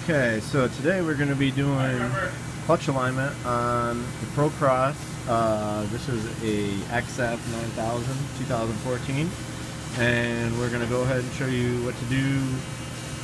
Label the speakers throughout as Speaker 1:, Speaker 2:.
Speaker 1: Okay, so today we're going to be doing clutch alignment on the Pro Cross. This is a XF 9000 2014, and we're going to go ahead and show you what to do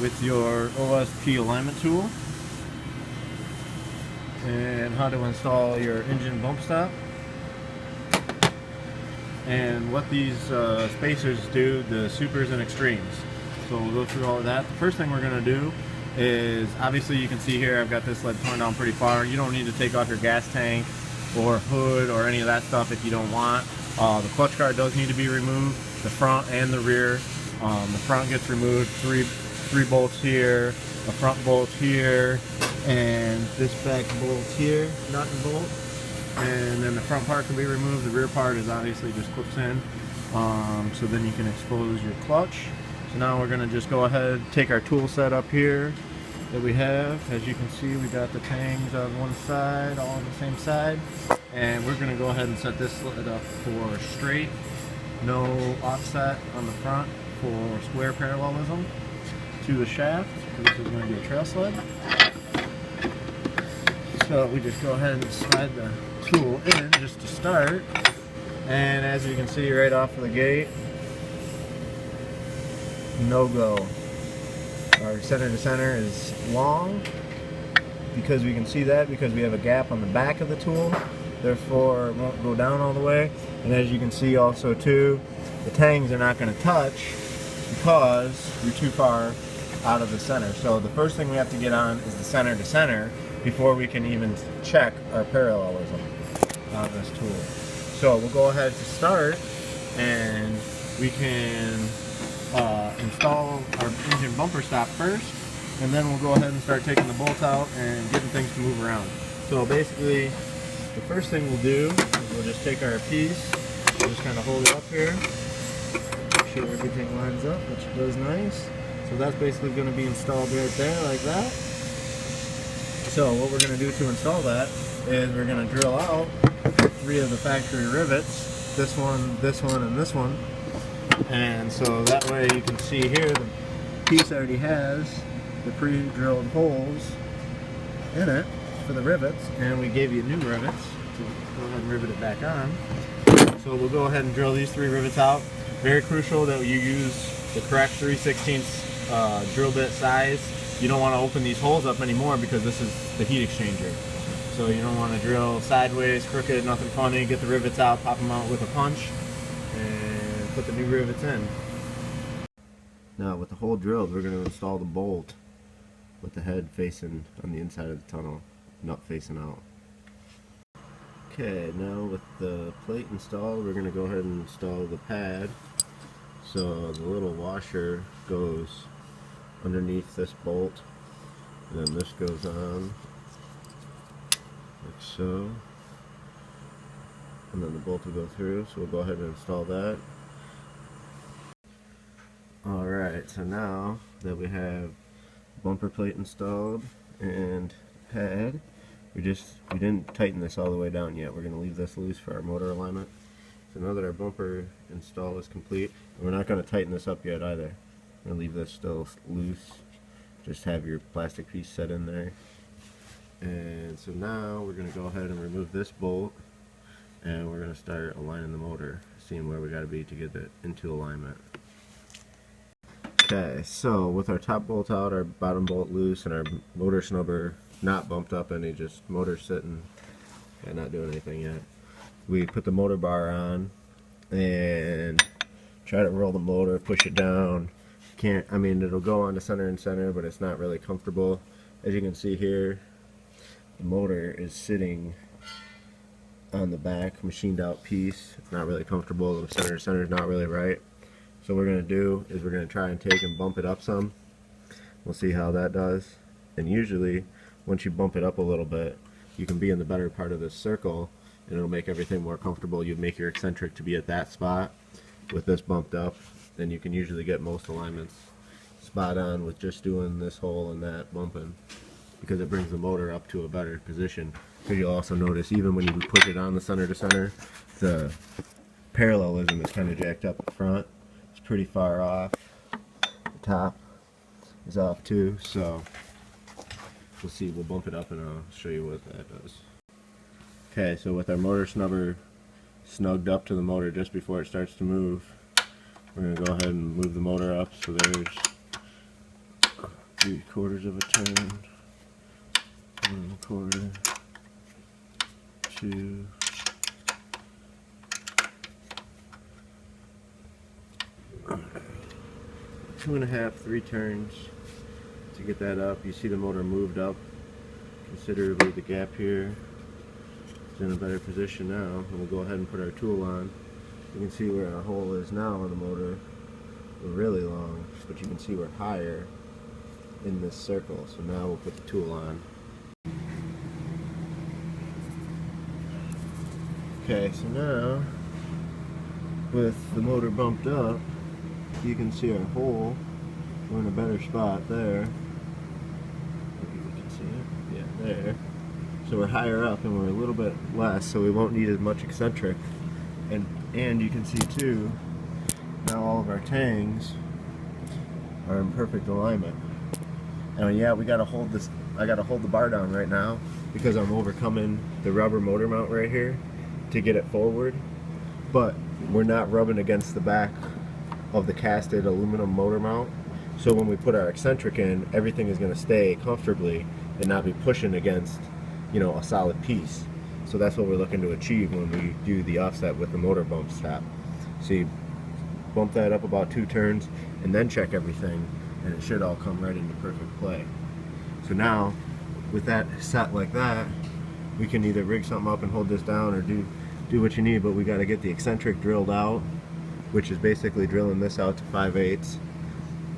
Speaker 1: with your OSP alignment tool and how to install your engine bump stop and what these spacers do, the supers and extremes. So we'll go through all of that. The first thing we're going to do is, obviously you can see here I've got this led torn down pretty far. You don't need to take off your gas tank or hood or any of that stuff if you don't want. The clutch guard does need to be removed, the front and the rear. The front gets removed, three bolts here, a front bolt here, and this back bolt here, nut and bolt. And then the front part can be removed. The rear part is obviously just clips in, so then you can expose your clutch. So now we're going to just go ahead, take our tool set up here that we have. As you can see, we got the tangs on one side, all on the same side. And we're going to go ahead and set this sled up for straight, no offset on the front for square parallelism to the shaft, because this is going to be a trail sled. So we just go ahead and slide the tool in just to start. And as you can see right off of the gate, no go. Our center to center is long because we can see that because we have a gap on the back of the tool, therefore it won't go down all the way. And as you can see also too, the tangs are not going to touch because you're too far out of the center. So the first thing we have to get on is the center to center before we can even check our parallelism on this tool. So we'll go ahead to start, and we can install our engine bumper stop first, and then we'll go ahead and start taking the bolts out and getting things to move around. So basically, the first thing we'll do is we'll just take our piece, we'll just kind of hold it up here, make sure everything lines up, which it does nice. So that's basically going to be installed right there like that. So what we're going to do to install that is we're going to drill out 3 of the factory rivets, this one, and this one. And so that way you can see here the piece already has the pre-drilled holes in it for the rivets, and we gave you new rivets to go ahead and rivet it back on. So we'll go ahead and drill these 3 rivets out. Very crucial that you use the correct 3/16 drill bit size. You don't want to open these holes up anymore because this is the heat exchanger. So you don't want to drill sideways, crooked, nothing funny. Get the rivets out, pop them out with a punch, and put the new rivets in. Now with the hole drilled, we're going to install the bolt with the head facing on the inside of the tunnel, nut facing out. Okay, now with the plate installed, we're going to go ahead and install the pad. So the little washer goes underneath this bolt, and then this goes on like so, and then the bolt will go through. So we'll go ahead and install that. Alright, so now that we have bumper plate installed and pad, we didn't tighten this all the way down yet. We're going to leave this loose for our motor alignment. So now that our bumper install is complete, and we're not going to tighten this up yet either. I'm going to leave this still loose. Just have your plastic piece set in there. And so now we're going to go ahead and remove this bolt, and we're going to start aligning the motor, seeing where we got to be to get it into alignment. Okay, so with our top bolt out, our bottom bolt loose, and our motor snubber not bumped up any, just motor sitting and not doing anything yet, we put the motor bar on and try to roll the motor, push it down. I mean, it'll go on to center and center, but it's not really comfortable. As you can see here, the motor is sitting on the back, machined out piece. It's not really comfortable. The center to center is not really right. So what we're going to do is we're going to try and take and bump it up some. We'll see how that does. And usually, once you bump it up a little bit, you can be in the better part of this circle, and it'll make everything more comfortable. You make your eccentric to be at that spot. With this bumped up, then you can usually get most alignments spot on with just doing this hole and that bumping, because it brings the motor up to a better position. Because you'll also notice even when you push it on the center to center, the parallelism is kind of jacked up at front. It's pretty far off. The top is off too, so we'll see, we'll bump it up and I'll show you what that does. Okay, so with our motor snubber snugged up to the motor just before it starts to move, we're going to go ahead and move the motor up so there's 3/4 of a turn, 1/4, 2, 2.5, 3 turns to get that up. You see the motor moved up considerably. The gap here is in a better position now, and we'll go ahead and put our tool on. You can see where our hole is now on the motor. We're really long, but you can see we're higher in this circle. So now we'll put the tool on. Okay, so now with the motor bumped up, you can see our hole. We're in a better spot there. Maybe you can see it. Yeah, there. So we're higher up and we're a little bit less, so we won't need as much eccentric. And you can see too, now all of our tangs are in perfect alignment. And yeah, we gotta hold this. I gotta hold the bar down right now because I'm overcoming the rubber motor mount right here to get it forward. But we're not rubbing against the back of the casted aluminum motor mount. So when we put our eccentric in, everything is going to stay comfortably and not be pushing against, you know, a solid piece. So that's what we're looking to achieve when we do the offset with the motor bump stop. So you bump that up about 2 turns and then check everything, and it should all come right into perfect play. So now, with that set like that, we can either rig something up and hold this down or do what you need, but we got to get the eccentric drilled out, which is basically drilling this out to 5/8,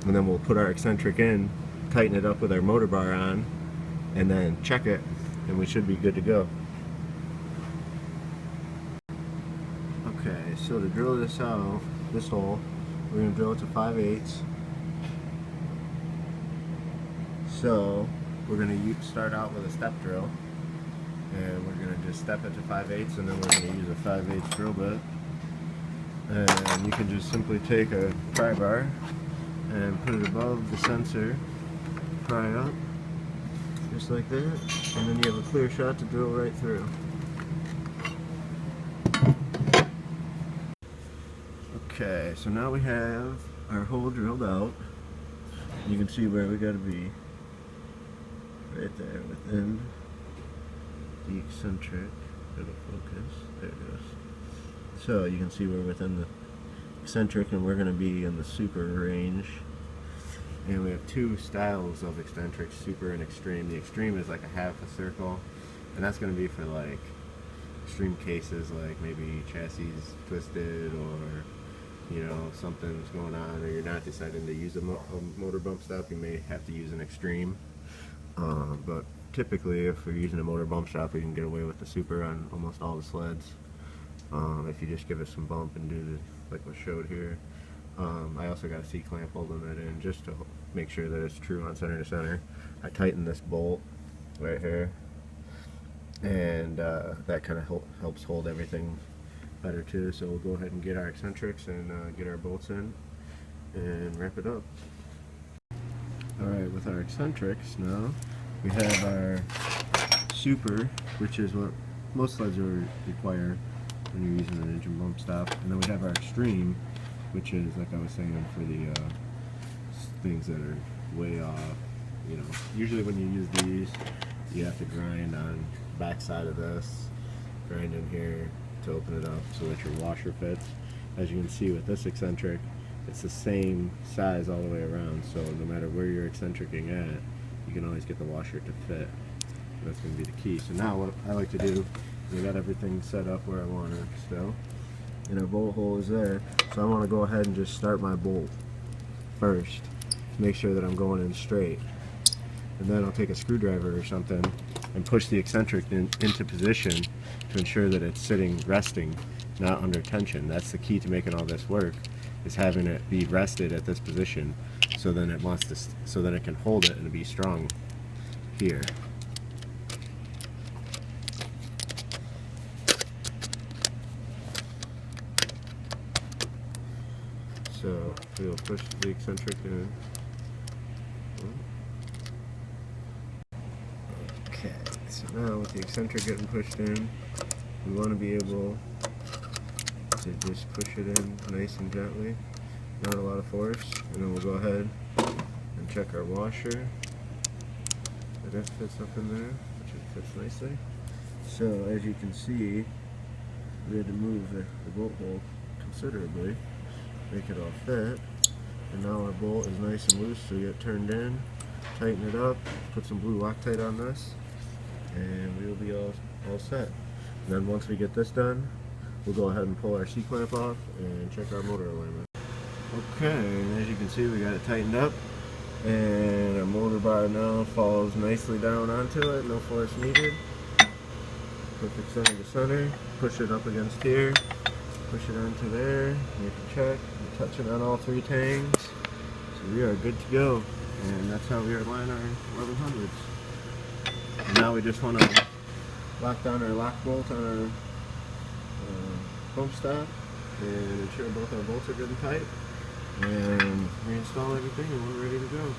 Speaker 1: and then we'll put our eccentric in, tighten it up with our motor bar on, and then check it, and we should be good to go. Okay, so to drill this out, this hole, we're going to drill it to 5/8. So we're going to start out with a step drill, and we're going to just step it to 5/8, and then we're going to use a 5/8 drill bit. And you can just simply take a pry bar and put it above the sensor, pry up, just like that, and then you have a clear shot to drill right through. Okay, so now we have our hole drilled out. You can see where we got to be, right there within the eccentric. It'll focus, there it goes. So you can see we're within the eccentric, and we're going to be in the super range. And we have 2 styles of eccentric, super and extreme. The extreme is like a half a circle, and that's going to be for like extreme cases, like maybe chassis twisted, or you know, something's going on, or you're not deciding to use a motor bump stop. You may have to use an extreme, but typically if we're using a motor bump stop, we can get away with the super on almost all the sleds. If you just give it some bump and do the, like we showed here. I also got a C-clamp holding that in just to make sure that it's true on center to center. I tighten this bolt right here, and that kind of helps hold everything better too. So we'll go ahead and get our eccentrics and get our bolts in and wrap it up. Alright, with our eccentrics now, we have our super, which is what most sleds require when you're using an engine bump stop, and then we have our extreme, which is, like I was saying, for the things that are way off. You know, usually when you use these, you have to grind on the back side of this, grind in here to open it up so that your washer fits. As you can see with this eccentric, it's the same size all the way around, so no matter where you're eccentricing at, you can always get the washer to fit. That's going to be the key. So now what I like to do, I got everything set up where I want it still, and our bolt hole is there. So I want to go ahead and just start my bolt first to make sure that I'm going in straight, and then I'll take a screwdriver or something and push the eccentric into position to ensure that it's sitting resting, not under tension. That's the key to making all this work, is having it be rested at this position, so then it wants to, so that it can hold it and be strong here. So we'll push the eccentric in. Now with the eccentric getting pushed in, we want to be able to just push it in nice and gently, not a lot of force, and then we'll go ahead and check our washer. That fits up in there, which it fits nicely. So as you can see, we had to move the bolt hole considerably, make it all fit, and now our bolt is nice and loose, so we get turned in, tighten it up, put some blue Loctite on this, and we will be all set. And then once we get this done, we'll go ahead and pull our C-clamp off and check our motor alignment. Okay, and as you can see, we got it tightened up, and our motor bar now falls nicely down onto it, no force needed. Perfect center to center, push it up against here, push it onto there, make a check, we're touching on all 3 tangs, so we are good to go, and that's how we align our 1100s. And now we just want to lock down our lock bolt on our pump stop and ensure both our bolts are good and tight, and reinstall everything, and we're ready to go.